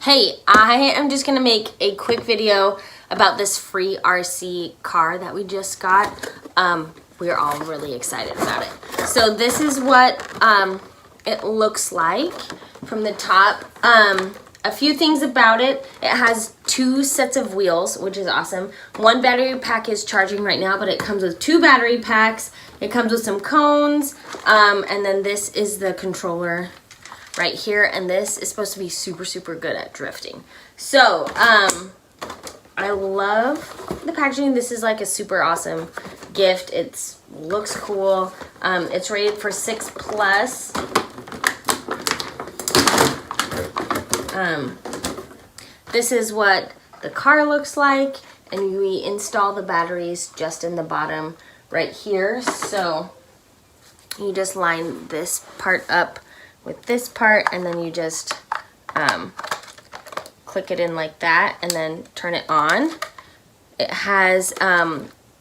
Hey, I am just gonna make a quick video about this free RC car that we just got. We're all really excited about it. So this is what it looks like from the top. A few things about it. It has 2 sets of wheels, which is awesome. 1 battery pack is charging right now, but it comes with 2 battery packs. It comes with some cones, and then this is the controller right here, and this is supposed to be super good at drifting. So I love the packaging. This is like a super awesome gift. It looks cool. It's rated for 6+. This is what the car looks like, and we install the batteries just in the bottom right here. So you just line this part up with this part, and then you just click it in like that and then turn it on. It has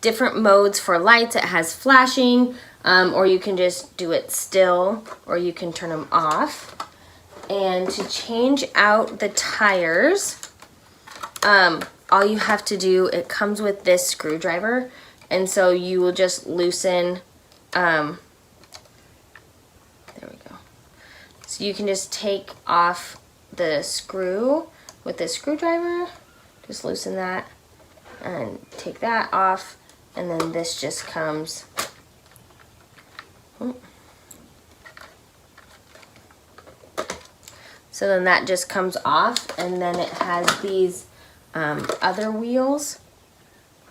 different modes for lights. It has flashing, or you can just do it still, or you can turn them off. And to change out the tires, all you have to do, it comes with this screwdriver, and so you will just loosen, there we go. So you can just take off the screw with this screwdriver, just loosen that and take that off, and then this just comes. So then that just comes off, and then it has these other wheels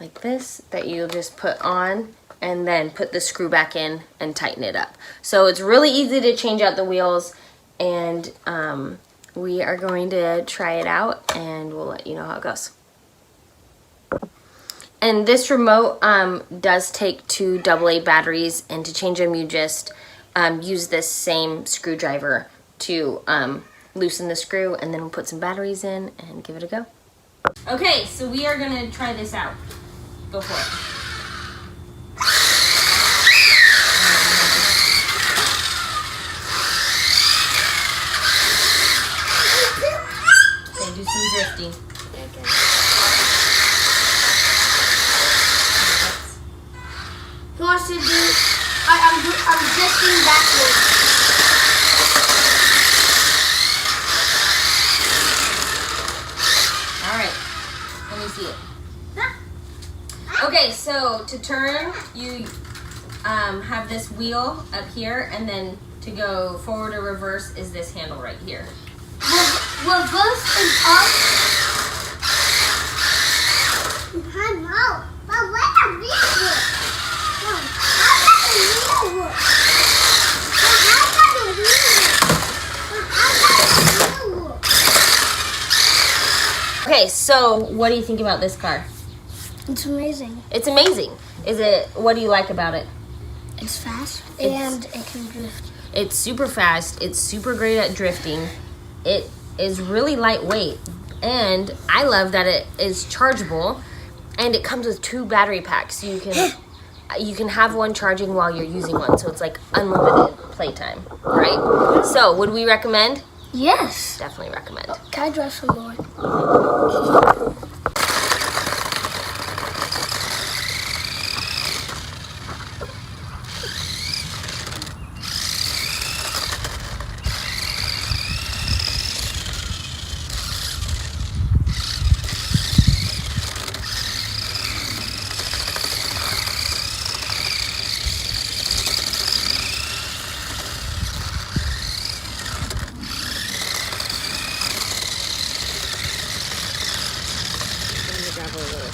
like this that you'll just put on and then put the screw back in and tighten it up. So it's really easy to change out the wheels, and we are going to try it out and we'll let you know how it goes. And this remote does take 2 AA batteries, and to change them you just use this same screwdriver to loosen the screw, and then we'll put some batteries in and give it a go. Okay, so we are gonna try this out. Go for it. Okay, do some drifting. Who wants to do? I'm drifting backwards. Let me see it. Okay, so to turn, you have this wheel up here, and then to go forward or reverse is this handle right here. Reverse is up. I know, but what a wheel! Okay, so what do you think about this car? It's amazing. It's amazing. What do you like about it? It's fast and it can drift. It's super fast. It's super great at drifting. It is really lightweight, and I love that it is chargeable, and it comes with 2 battery packs. So you can have one charging while you're using one, so it's like unlimited playtime, right? So would we recommend? Yes. Definitely recommend. Can I drive some more? Gravel a little.